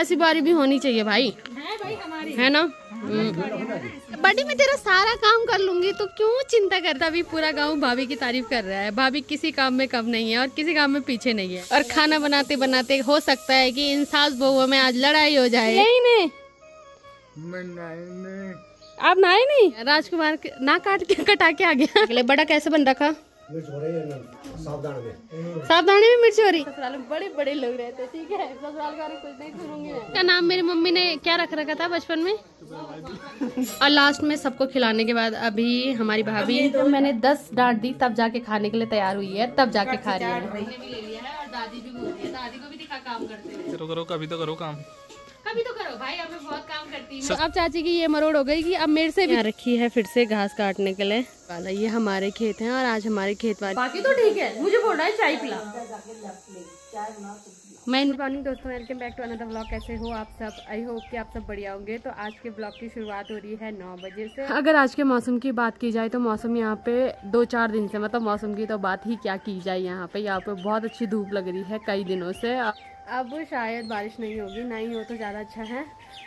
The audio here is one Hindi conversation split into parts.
ऐसी बारी भी होनी चाहिए भाई, है ना। बड़ी मैं तेरा सारा काम कर लूंगी तो क्यों चिंता करता। अभी पूरा गांव भाभी की तारीफ कर रहा है। भाभी किसी काम में कम नहीं है और किसी काम में पीछे नहीं है। और खाना बनाते बनाते हो सकता है कि इन सास बहुओं में आज लड़ाई हो जाए। यही नहीं आप नहाए नहीं। राजकुमार ना कटा के आ गया। अगले बड़ा कैसे बन रखा, सावधानी में मिर्च हो रही। ससुराल में बड़े बड़े लोग रहते, ठीक है। ससुराल का कुछ नहीं सुनूंगी मैं। क्या नाम मेरी मम्मी ने क्या रख रखा था बचपन में। और लास्ट में सबको खिलाने के बाद अभी हमारी भाभी, तो मैंने 10 डांट दी तब जाके खाने के लिए तैयार हुई है, तब जाके खा रही है। और दादी भी बोल रही है, दादी को भी दिखा काम करते हैं। करो कभी तो करो काम, कभी तो करो भाई, अब मैं बहुत काम करती हूँ। अब चाची की ये मरोड़ हो गई कि अब मेरे से भी रखी है फिर से घास काटने के लिए। वाला ये हमारे खेत हैं और आज हमारे खेत वाले, बाकी तो ठीक है। मुझे बोल रहा है चाय पिला। मैं मॉर्निंग दोस्तों, welcome back to another blog. कैसे हो आप सब। आई होप कि आप सब बढ़िया होंगे। तो आज के ब्लॉग की शुरुआत हो रही है 9 बजे से। अगर आज के मौसम की बात की जाए तो मौसम यहाँ पे 2-4 दिन से, मतलब मौसम की तो बात ही क्या की जाए। यहाँ पे बहुत अच्छी धूप लग रही है कई दिनों से। अब शायद बारिश नहीं होगी, नहीं हो तो ज़्यादा अच्छा है।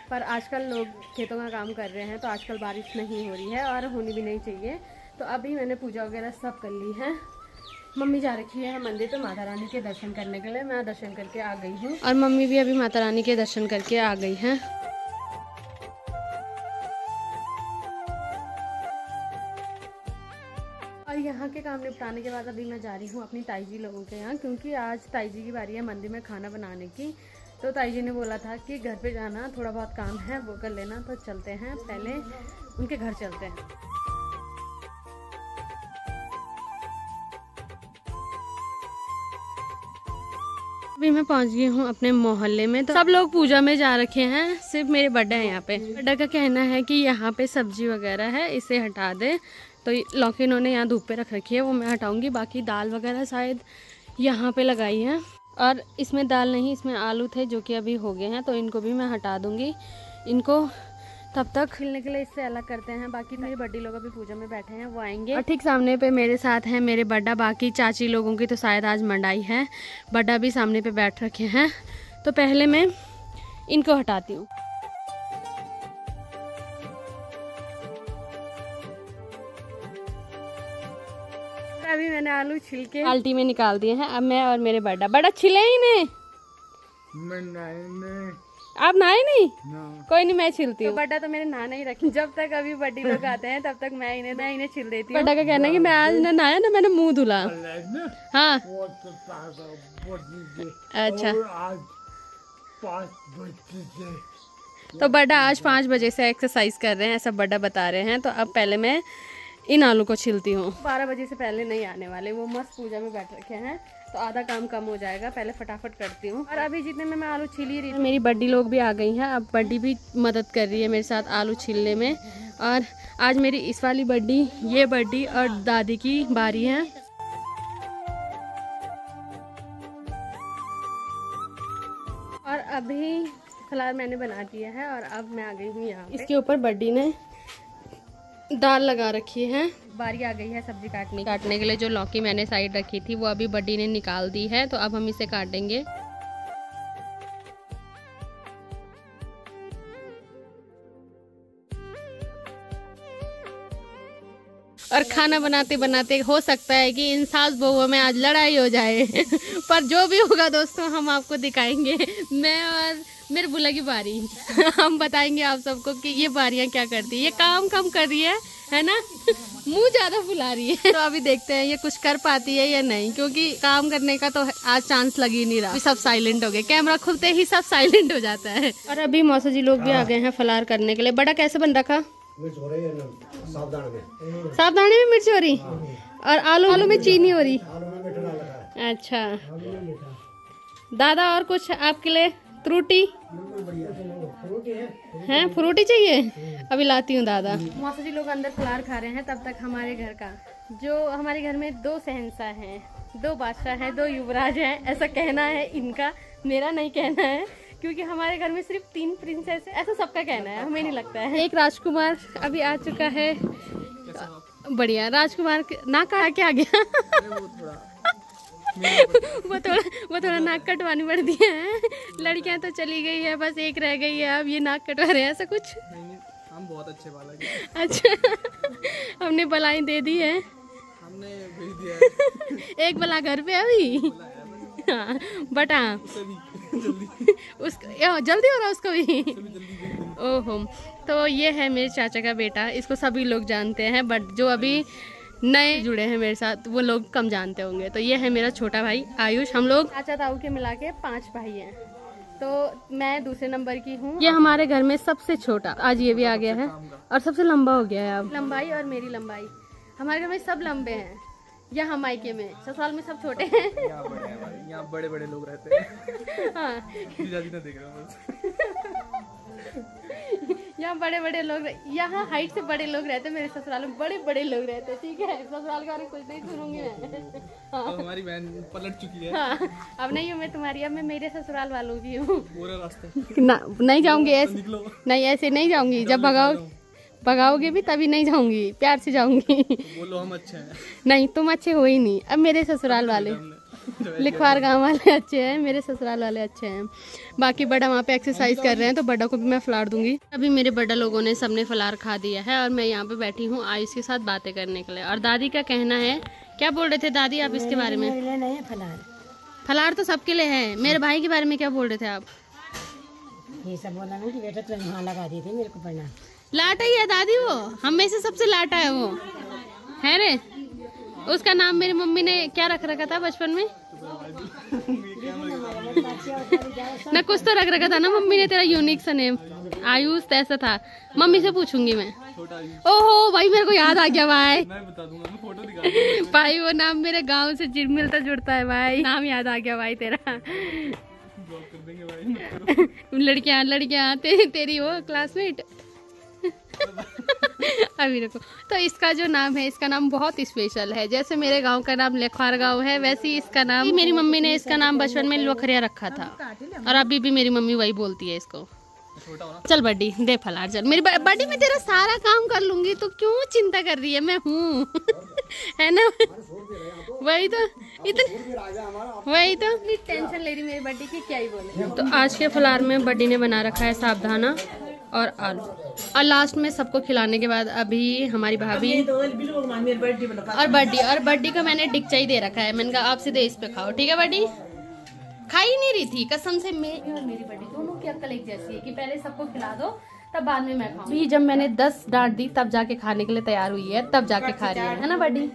पर आजकल लोग खेतों का काम कर रहे हैं तो आजकल बारिश नहीं हो रही है और होनी भी नहीं चाहिए। तो अभी मैंने पूजा वगैरह सब कर ली है। मम्मी जा रखी है मंदिर पे माता रानी के दर्शन करने के लिए। मैं दर्शन करके आ गई हूँ और मम्मी भी अभी माता रानी के दर्शन करके आ गई हैं। और यहाँ के काम निपटाने के बाद अभी मैं जा रही हूँ अपनी ताई जी लोगों के यहाँ, क्योंकि आज ताई जी की बारी है मंदिर में खाना बनाने की। तो ताई जी ने बोला था कि घर पे जाना, थोड़ा बहुत काम है वो कर लेना। तो चलते हैं, पहले उनके घर चलते हैं। अभी मैं पहुंच गई हूँ अपने मोहल्ले में। तो सब लोग पूजा में जा रखे हैं, सिर्फ मेरे बड्डा है यहाँ पे। बड्डा का कहना है कि यहाँ पे सब्जी वगैरह है, इसे हटा दे। तो लौकी इन्होंने यहाँ धूप पे रख रखी है, वो मैं हटाऊंगी। बाकी दाल वगैरह शायद यहाँ पे लगाई है। और इसमें दाल नहीं, इसमें आलू थे जो कि अभी हो गए हैं, तो इनको भी मैं हटा दूंगी। इनको तब तक खिलने के लिए इससे अलग करते हैं। बाकी मेरे बड्डी लोग अभी पूजा में बैठे हैं, वो आएंगे। और ठीक सामने पे मेरे साथ हैं मेरे बड्डा। बाकी चाची लोगों की तो शायद आज मंडाई है। बड्डा भी सामने पे बैठ रखे हैं। तो पहले मैं इनको हटाती हूँ। अभी मैंने आलू छिल के बाल्टी में निकाल दिए हैं। अब मैं और मेरे बड्डा छिले ही नहीं। आप नहाए नहीं कोई नहीं, मैं छिलती हूँ। तो बड्डा तो मेरे नहाना ही रखी। जब तक अभी बड्डी लोग आते हैं तब तक मैं इन्हें छिल देती हूँ। बड्डा का कहना है कि मैं आज ना नहाया ना मैंने मुंह धुला। हाँ अच्छा, तो बड्डा आज 5 बजे से एक्सरसाइज कर रहे हैं, ऐसा बड्डा बता रहे हैं। तो अब पहले मैं इन आलू को छिलती हूँ। 12 बजे से पहले नहीं आने वाले, वो मस्त पूजा में बैठ रखे हैं। तो आधा काम कम हो जाएगा, पहले फटाफट करती हूँ। और अभी जितने में मैं आलू छिल ही रही हूँ, मेरी बड्डी लोग भी आ गई हैं। अब बड्डी भी मदद कर रही है मेरे साथ आलू छीलने में। और आज मेरी इस वाली बड्डी, ये बड्डी और दादी की बारी है। और अभी फिलहाल मैंने बना दिया है और अब मैं आ गई हूँ यहाँ। इसके ऊपर बड्डी ने दाल लगा रखी है। बारी आ गई है सब्जी काटने के लिए। जो लौकी मैंने साइड रखी थी वो अभी बड्डी ने निकाल दी है। तो अब हम इसे काटेंगे। और खाना बनाते बनाते हो सकता है कि इन सास बहुओं में आज लड़ाई हो जाए। पर जो भी होगा दोस्तों हम आपको दिखाएंगे। मैं और मेरे बुला की बारी हम बताएंगे आप सबको कि ये बारियां क्या करती है। ये काम कम कर रही है ना, मुंह ज्यादा फुला रही है। तो अभी देखते हैं ये कुछ कर पाती है या नहीं, क्योंकि काम करने का तो आज चांस लग ही नहीं रहा। सब साइलेंट हो गए, कैमरा खुलते ही सब साइलेंट हो जाता है। और अभी मौसा जी लोग भी आ गए हैं फलार करने के लिए। बड़ा कैसे बन रखा, सावधानी में मिर्च हो रही और आलू में चीनी हो रही। अच्छा दादा, और कुछ आपके लिए त्रुटि है? फ्रूटी चाहिए, अभी लाती हूँ दादा। मौसा जी लोग अंदर फलार खा रहे हैं। तब तक हमारे घर का, जो हमारे घर में 2 शहंशाह हैं, 2 बादशाह हैं, 2 युवराज हैं, ऐसा कहना है इनका, मेरा नहीं कहना है। क्योंकि हमारे घर में सिर्फ 3 प्रिंसेस है, ऐसा सबका कहना है, हमें नहीं लगता है। एक राजकुमार अभी आ चुका है। बढ़िया राजकुमार ना कहा क्या आ गया। वो थोड़ा नाक कटवानी पड़ती है। लड़कियां तो चली गई है, बस एक रह गई है, अब ये नाक कटवा रहे हैं ऐसा कुछ। नहीं, हम बहुत अच्छे बालक हैं। अच्छा हमने बलाई दे दी है, हमने भेज दिया है। एक बला घर पे अभी। हाँ बट हाँ उसको जल्दी हो रहा उसको भी। ओहो, तो ये है मेरे चाचा का बेटा, इसको सभी लोग जानते हैं, बट जो अभी नए जुड़े हैं मेरे साथ वो लोग कम जानते होंगे। तो ये है मेरा छोटा भाई आयुष। हम लोग चाचा ताऊ के मिला के 5 भाई हैं, तो मैं दूसरे नंबर की हूँ। ये हमारे घर में सबसे छोटा, आज ये भी आ गया है, और सबसे लंबा हो गया है अब। लंबाई और मेरी लंबाई, हमारे घर में सब लंबे हैं। या हम मायके में, ससुराल में सब छोटे हैं। यहाँ बड़े बड़े लोग रहते हैं। हाँ देख रहा हूँ। यहाँ बड़े बड़े लोग, यहाँ हाइट से बड़े लोग रहते हैं। मेरे ससुराल में बड़े बड़े लोग रहते हैं, ठीक है। ससुराल के बारे में कुछ नहीं सुनूंगी मैं। हाँ। तो हमारी बहन पलट चुकी है। हाँ, अब नहीं हूँ मैं तुम्हारी, अब मैं मेरे ससुराल वालों की हूँ। पूरा रास्ता नहीं जाऊंगी ऐसे, नहीं ऐसे नहीं जाऊंगी। जब भगाओगे भी तभी नहीं जाऊंगी, प्यार से जाऊंगी। बोलो हम अच्छे हैं। नहीं तुम अच्छे हो ही नहीं। अब मेरे ससुराल वाले, लिखवार गांव वाले अच्छे हैं, मेरे ससुराल वाले अच्छे हैं। बाकी बड़ा वहाँ पे एक्सरसाइज कर रहे हैं, तो बड़ा को भी मैं फलार दूंगी। अभी मेरे बड़ा लोगों ने सबने फलार खा दिया है, और मैं यहाँ पे बैठी हूँ आयुष के साथ बातें करने के लिए। और दादी का कहना है, क्या बोल रहे थे दादी आप इसके बारे में? नहीं, फलार तो सबके लिए है। मेरे भाई के बारे में क्या बोल रहे थे आप? ये सब बोला ना कि बेटा तुम वहाँ लगा दी थी मेरे को पढ़ना। लाटा ही है दादी, वो हम में से सबसे लाटा है वो, है रे। उसका नाम मेरी मम्मी ने क्या रख रखा था बचपन में? ना कुछ तो रख रखा था ना मम्मी ने, तेरा यूनिक सा नेम आयुष ऐसा था। मम्मी से पूछूंगी मैं। ओहो भाई मेरे को याद आ गया भाई। मैं बता दूंगा, मैं फोटो दिखा दूंगा। भाई वो नाम मेरे गांव से मिलता जुड़ता है भाई, नाम याद आ गया भाई तेरा। लड़कियां तेरी वो क्लासमेट। अभी देखो, तो इसका जो नाम है, इसका नाम बहुत स्पेशल है। जैसे मेरे गांव का नाम लेखवार गांव है, वैसे ही इसका नाम, मेरी मम्मी ने इसका नाम बचपन में लोखरिया रखा था, और अभी भी मेरी मम्मी वही बोलती है इसको। चल बड्डी दे फलार, चल मेरी बड्डी में तेरा सारा काम कर लूंगी, तो क्यों चिंता कर रही है? मैं हूँ है ना, वही तो टेंशन ले रही मेरी बड्डी की, क्या ही बोले। तो आज के फलार में बड्डी ने बना रखा है साबुदाना और आलू, और लास्ट में सबको खिलाने के बाद अभी हमारी भाभी और बड्डी का मैंने डिक्चा ही दे रखा है। मैंने कहा आप सीधे इस पे खाओ, ठीक है बड्डी? खा ही नहीं रही थी कसम से। मेरी और मेरी बड्डी दोनों की अक्ल एक जैसी है कि पहले सबको खिला दो तब बाद में मैं खाऊं। भी जब मैंने 10 डांट दी तब जाके खाने के लिए तैयार हुई है, तब जाके खा रही है ना बड्डी?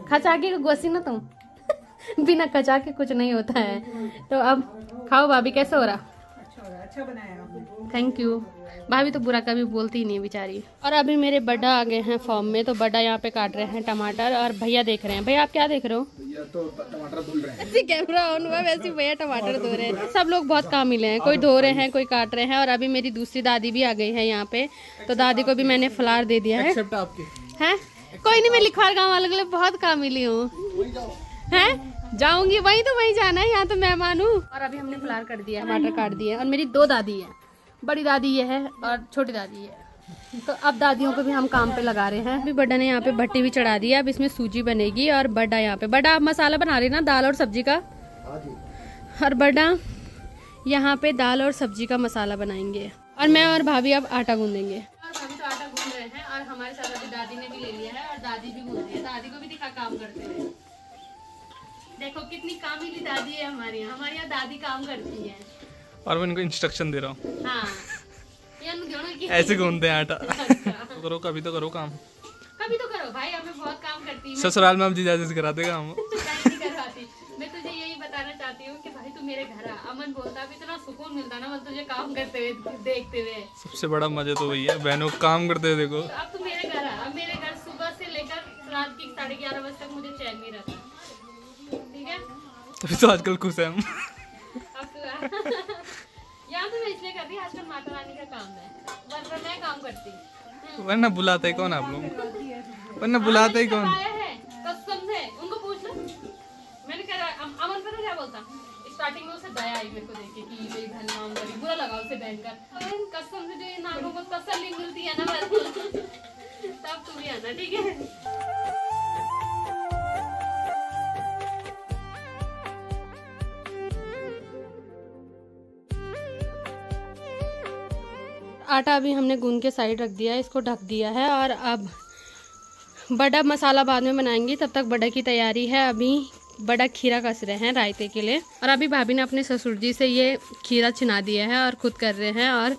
खचा के गोसी ना तुम बिना खचा के कुछ नहीं होता है। तो अब खाओ भाभी, कैसा हो रहा? अच्छा बनाया, थैंक यू। भाभी तो बुरा कभी बोलती ही नहीं बेचारी। और अभी मेरे बड्डा आ गए हैं फॉर्म में, तो बड्डा यहाँ पे काट रहे हैं टमाटर, और भैया देख रहे हैं। भैया आप क्या देख रहे हो? तो टमाटर धुल रहे हैं। ऐसे कैमरा ऑन हुआ, वैसे भैया टमाटर धो रहे हैं। सब लोग बहुत काम मिले हैं, कोई धो रहे हैं, कोई काट रहे हैं। और अभी मेरी दूसरी दादी भी आ गई है यहाँ पे, तो दादी को भी मैंने फलार दे दिया है। हैं? कोई नहीं, मैं लिखवार गाँव वालों के लिए बहुत काम मिली हूँ। हैं? जाऊंगी वही, तो वही जाना है, यहाँ तो मेहमान हूँ। और अभी हमने फलार कर दिया, टमाटर काट दिया। और मेरी 2 दादी है, बड़ी दादी ये है और छोटी दादी है। तो अब दादियों को भी हम काम पे लगा रहे हैं। अभी बड्डा ने यहाँ पे भट्टी भी चढ़ा दी है, अब इसमें सूजी बनेगी। और बड्डा यहाँ पे, बड्डा आप मसाला बना रहे ना दाल और सब्जी का? और बड्डा यहाँ पे दाल और सब्जी का मसाला बनाएंगे, और मैं और भाभी अब आटा गूंदेंगे। और भाभी तो आटा गूंद रहे हैं, और हमारे साथ अभी दादी ने भी ले लिया है, और दादी भी गूंद रही है। दादी को भी दिखा काम करते हुए, देखो कितनी कामिली दादी है हमारे यहाँ दादी काम करती है। और मैं इनको इंस्ट्रक्शन दे रहा हूँ। हाँ, ऐसे गूंदते हैं आटा। तो करो, कभी तो करो काम, कभी तो करो भाई। अब मैं बहुत काम करती हूँ। ससुराल में अब जीजा जी कराते काम। नहीं करवाती। मैं तुझे यही बताना चाहती हूँ कि भाई तू मेरे घर आ। अमन बोलता है इतना सुकून मिलता ना बस तुझे काम करते हुए देखते हुए। सबसे बड़ा मजा तो वही है बहनों को काम करते हुए देखो। तो अब तू मेरे घर आ। अब मेरे घर सुबह से लेकर रात की 11:30 बजे तक मुझे चैन नहीं रहता, ठीक है? तभी तो आजकल खुश है हम। यहाँ तो मैं इसलिए कर रही, आजकल माता रानी का काम है, वरना मैं काम करती। वरना बुलाते ही कौन आप लोग? वरना बुलाते ही कौन? कसम से उनको पूछ लो। मैंने कहा अमन पता क्या बोलता, स्टार्टिंग में उसे दया आई मेरे को देख के कि मेरी बहन काम करी, बुरा लगा उसे बहनकर। और कसम से जो ये नागों को तसल्ली मिलती है ना तब तू भी आना, ठीक है? आटा अभी हमने गूंद के साइड रख दिया है, इसको ढक दिया है और अब बड़ा मसाला बाद में बनाएंगे। तब तक बड़ा की तैयारी है। अभी बड़ा खीरा कस रहे हैं रायते के लिए और अभी भाभी ने अपने ससुर जी से ये खीरा छिना दिया है और खुद कर रहे हैं। और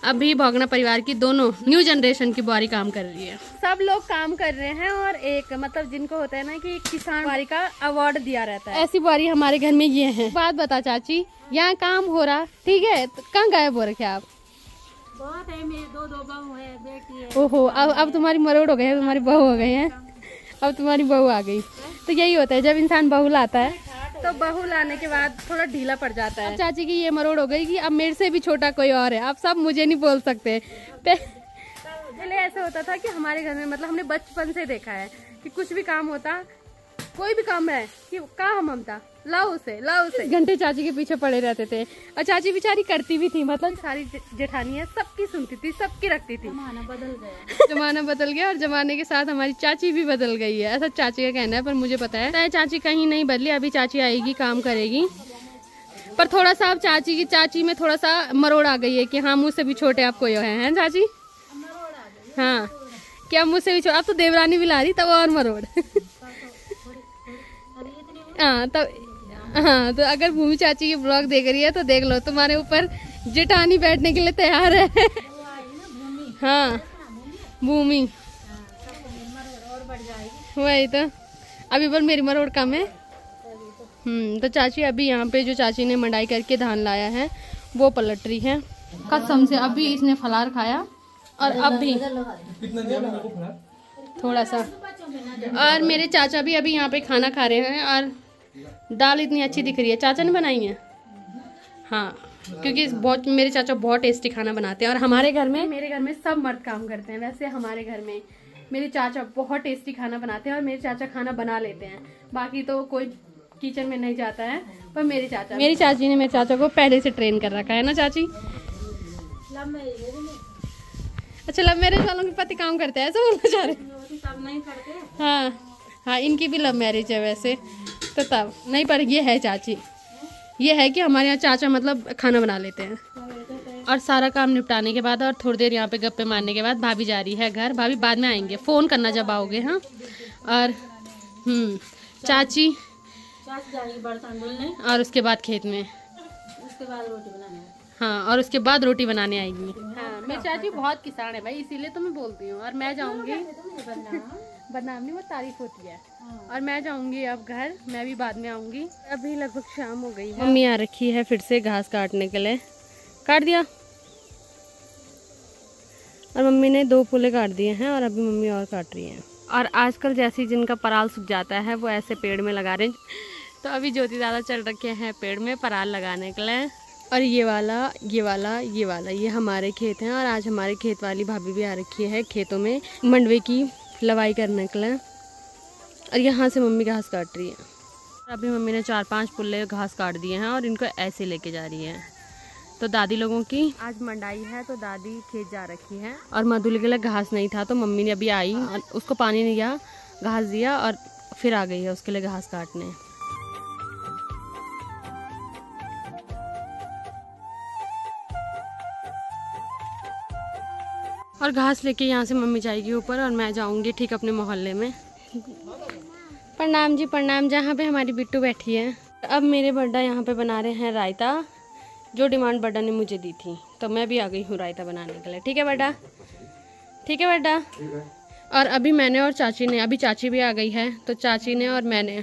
अभी भोगना परिवार की दोनों न्यू जनरेशन की बुआरी काम कर रही है। सब लोग काम कर रहे हैं और एक मतलब जिनको होता है ना कि किसान बुआरी का अवार्ड दिया रहता है, ऐसी बुआरी हमारे घर में ये है। बात बता चाची, यहाँ काम हो रहा ठीक है, तो कहाँ गायब हो रखे आप? बहुत है, मेरे दो बहू है, बेटी है। ओहो, अब तुम्हारी मरोड़ हो गई है, तुम्हारी बहू हो गई है, अब तुम्हारी बहू आ गई। तो यही होता है जब इंसान बहू लाता है तो बहू लाने के बाद थोड़ा ढीला पड़ जाता है। चाची की ये मरोड़ हो गई कि अब मेरे से भी छोटा कोई और है, अब सब मुझे नहीं बोल सकते। पहले ऐसा होता था कि हमारे घर में मतलब हमने बचपन से देखा है कि कुछ भी काम होता, कोई भी काम है कि कहाँ ममता लाओ उसे घंटे चाची के पीछे पड़े रहते थे। और चाची बेचारी करती भी थी, मतलब सारी जेठानी है सबकी सुनती थी, सबकी रखती थी। जमाना बदल गया और जमाने के साथ हमारी चाची भी बदल गई है, ऐसा चाची का कहना है। पर मुझे पता है चाची कहीं नहीं बदली, अभी चाची आएगी काम करेगी। पर थोड़ा सा अब चाची में थोड़ा सा मरोड़ आ गई है कि हाँ मुझसे भी छोटे आप कोई हैं चाची। हाँ क्या मुझसे भी छोटे, अब तो देवरानी भी ला रही तब और मरोड़। हाँ तो अगर भूमि चाची की ब्लॉग देख रही है तो देख लो, तुम्हारे ऊपर जेठानी बैठने के लिए तैयार है। हाँ भूमि वही तो, अभी पर मेरी मरोड़ कम है। तो चाची अभी यहाँ पे जो चाची ने मंडाई करके धान लाया है वो पलट रही है कसम से। अभी इसने फलार खाया और अब भी थोड़ा सा। और मेरे चाचा भी अभी यहाँ पे खाना खा रहे हैं और दाल इतनी अच्छी दिख रही है, चाचा ने बनाई है। हाँ क्योंकि बहुत मेरे चाचा बहुत टेस्टी खाना बनाते हैं। और हमारे घर में सब मर्द काम करते हैं। वैसे हमारे घर में मेरे चाचा बहुत टेस्टी खाना बनाते हैं और मेरे चाचा खाना बना लेते हैं, बाकी तो कोई किचन में नहीं जाता है। पर मेरी चाची ने मेरे चाचा को पहले से ट्रेन कर रखा है ना चाची। अच्छा लव मैरिज वालों के पति काम करते हैं, ऐसा बोलना चाह रहे? हाँ इनकी भी लव मैरिज है वैसे तो तब नहीं, पर ये है चाची, ये है कि हमारे यहाँ चाचा मतलब खाना बना लेते हैं। और सारा काम निपटाने के बाद और थोड़ी देर यहाँ पे गप्पे मारने के बाद भाभी जा रही है घर। भाभी बाद में आएंगे, फ़ोन करना जब आओगे। हाँ और चाची बर्तन धुलने और उसके बाद खेत में, उसके बाद रोटी बनाने। हाँ और उसके बाद रोटी बनाने आएगी। हाँ मेरी चाची बहुत किसान है भाई, इसीलिए तो मैं बोलती हूँ। और मैं जाऊँगी, बदनाम नहीं वो तारीफ होती है। और मैं जाऊँगी अब घर, मैं भी बाद में आऊँगी। अभी लगभग शाम हो गई है। मम्मी आ रखी है फिर से घास काटने के लिए, काट दिया। और मम्मी ने 2 फूले काट दिए हैं और अभी मम्मी और काट रही है। और आजकल जैसे जिनका पराल सूख जाता है वो ऐसे पेड़ में लगा रहे हैं। तो अभी ज्योति दादा चल रखे हैं पेड़ में पराल लगाने के लिए। और ये वाला ये हमारे खेत हैं। और आज हमारे खेत वाली भाभी भी आ रखी है खेतों में मंडवे की लवाई करने के लिए। और यहाँ से मम्मी घास काट रही है। अभी मम्मी ने 4-5 पुल्ले घास काट दिए हैं और इनको ऐसे लेके जा रही है। तो दादी लोगों की आज मंडाई है तो दादी खेत जा रखी है। और मधुली के लिए घास नहीं था तो मम्मी ने अभी आई और उसको पानी नहीं दिया, घास दिया और फिर आ गई है उसके लिए घास काटने। और घास लेके यहाँ से मम्मी जाएगी ऊपर और मैं जाऊँगी ठीक अपने मोहल्ले में। प्रणाम जी प्रणाम। जहाँ पे हमारी बिट्टू बैठी है। अब मेरे बड्डा यहाँ पे बना रहे हैं रायता, जो डिमांड बड्डा ने मुझे दी थी तो मैं भी आ गई हूँ रायता बनाने के लिए। ठीक है बड्डा, ठीक है बड्डा। और अभी मैंने और चाची ने, अभी चाची भी आ गई है तो चाची ने और मैंने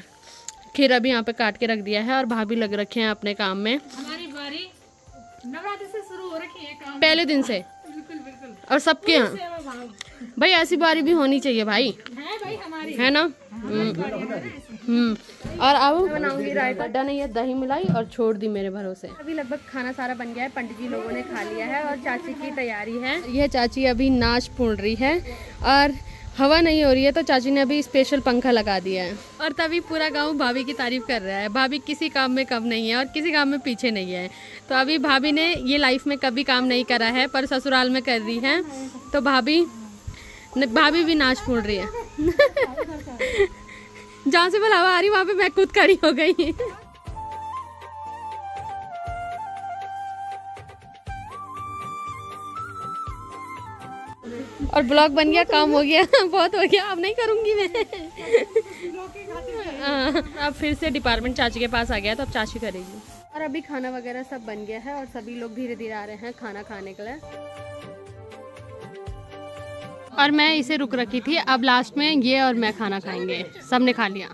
खीर अभी यहाँ पे काट के रख दिया है। और भाभी लग रखे हैं अपने काम में। हमारी बारी नवरात्रि से शुरू हो रखी है काम, पहले दिन से। और सबके यहाँ भाई ऐसी बारी भी होनी चाहिए भाई, है भाई हमारी, है ना। और अब बनाऊंगी रायता। अड्डा ने ये दही मिलाई और छोड़ दी मेरे भरोसे। अभी लगभग खाना सारा बन गया है, पंडित जी लोगों ने खा लिया है और चाची की तैयारी है। यह चाची अभी नाच पूर्ण रही है और हवा नहीं हो रही है तो चाची ने अभी स्पेशल पंखा लगा दिया है। और तभी पूरा गांव भाभी की तारीफ कर रहा है। भाभी किसी काम में कम नहीं है और किसी काम में पीछे नहीं है। तो अभी भाभी ने ये लाइफ में कभी काम नहीं करा है पर ससुराल में कर रही है तो भाभी भी नाच फूल रही है। जहाँ से बुलावा आ रही वहाँ पे मैं खुद खड़ी हो गई। और ब्लॉग बन गया, काम हो गया, बहुत हो गया, अब नहीं करूँगी मैं। अब फिर से डिपार्टमेंट चाची के पास आ गया, तो अब चाची करेगी। और अभी खाना वगैरह सब बन गया है और सभी लोग धीरे धीरे आ रहे हैं खाना खाने के लिए। और मैं इसे रुक रखी थी, अब लास्ट में ये और मैं खाना खाएंगे। सबने खा लिया।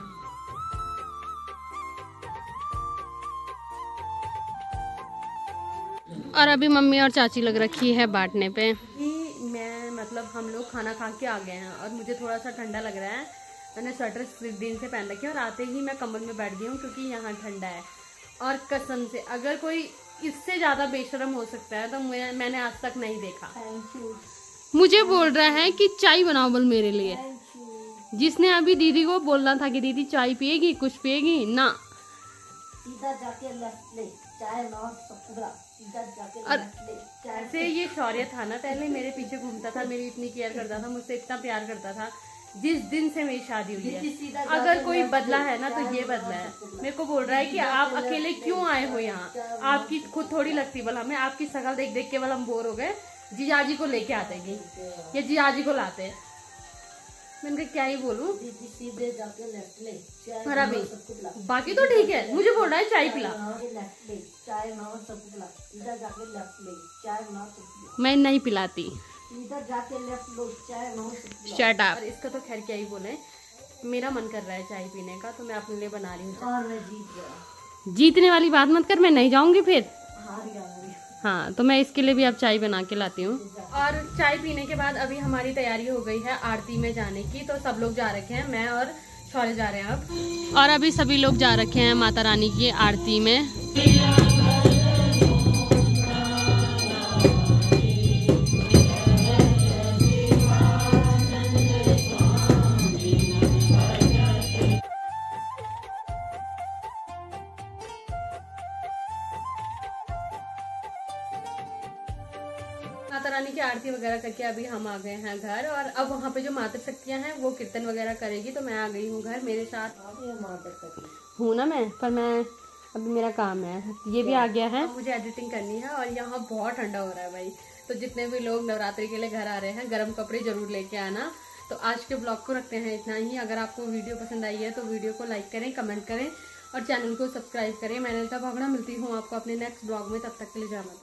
और अभी मम्मी और चाची लग रखी है बांटने पे। मैं मतलब हम लोग खाना खा के आ गए हैं और मुझे थोड़ा सा ठंडा लग रहा है। मैंने स्वेटर दिन से पहन रखी है और आते ही मैं कंबल में बैठ गई हूँ क्योंकि यहाँ ठंडा है। और कसम से अगर कोई इससे ज़्यादा बेशर्म हो सकता है तो मैंने आज तक नहीं देखा। मुझे बोल रहा है कि चाय बनाओ बोल मेरे लिए, जिसने अभी दीदी को बोलना था कि दीदी चाय पिएगी, कुछ पिएगी ना। सीधा जाके लेफ्ट ले, चाय ना सीधा जाके ऐसे ये शौर्य था ना, पहले मेरे पीछे घूमता था, मेरी इतनी केयर करता था, मुझसे इतना प्यार करता था। जिस दिन से मेरी शादी हुई है अगर कोई बदला है ना तो ये बदला है। मेरे को बोल रहा है कि आप अकेले क्यों आए हो यहाँ, आपकी खुद थोड़ी लगती बोला, हमें आपकी शक्ल देख देख के बोला हम बोर हो गए, जीजाजी को लेके आते हैं ये जीजाजी को लाते हैं। मैंने क्या ही बोलूं। सीधे जाके लेफ्ट ले, और अभी बाकी तो ठीक है, मुझे बोल रहा है चाय पिला, लेफ्ट ले, चाय बनाओ सब पिला, सीधा जाके लेफ्ट ले, चाय बनाओ सब पिला। मैं नहीं पिलाती, सीधा जाके लेफ्ट लो, चाय बनाओ सब पिला। Shut up. और इसका तो खैर क्या ही बोले, मेरा मन कर रहा है चाय पीने का तो मैं अपने लिए बना रही हूँ। और मैं जीत गया। जीतने वाली बात मत कर, मैं नहीं जाऊंगी फिर। हार गया। हाँ तो मैं इसके लिए भी अब चाय बना के लाती हूँ। और चाय पीने के बाद अभी हमारी तैयारी हो गई है आरती में जाने की, तो सब लोग जा रखे हैं, मैं और शौर्य जा रहे हैं अब। और अभी सभी लोग जा रखे हैं माता रानी की आरती में। माता रानी की आरती वगैरह करके अभी हम आ गए हैं घर। और अब वहाँ पे जो मातृ शक्तियाँ हैं वो कीर्तन वगैरह करेगी, तो मैं आ गई हूँ घर। मेरे साथ हूँ ना मैं, पर मैं अभी मेरा काम है, ये भी आ गया है, मुझे एडिटिंग करनी है। और यहाँ बहुत ठंडा हो रहा है भाई, तो जितने भी लोग नवरात्रि के लिए घर आ रहे हैं गर्म कपड़े जरूर लेके आना। तो आज के ब्लॉग को रखते हैं इतना ही। अगर आपको वीडियो पसंद आई है तो वीडियो को लाइक करें, कमेंट करें और चैनल को सब्सक्राइब करें। मैं नलिता भावना मिलती हूँ आपको अपने नेक्स्ट ब्लॉग में, तब तक के लिए जय माता।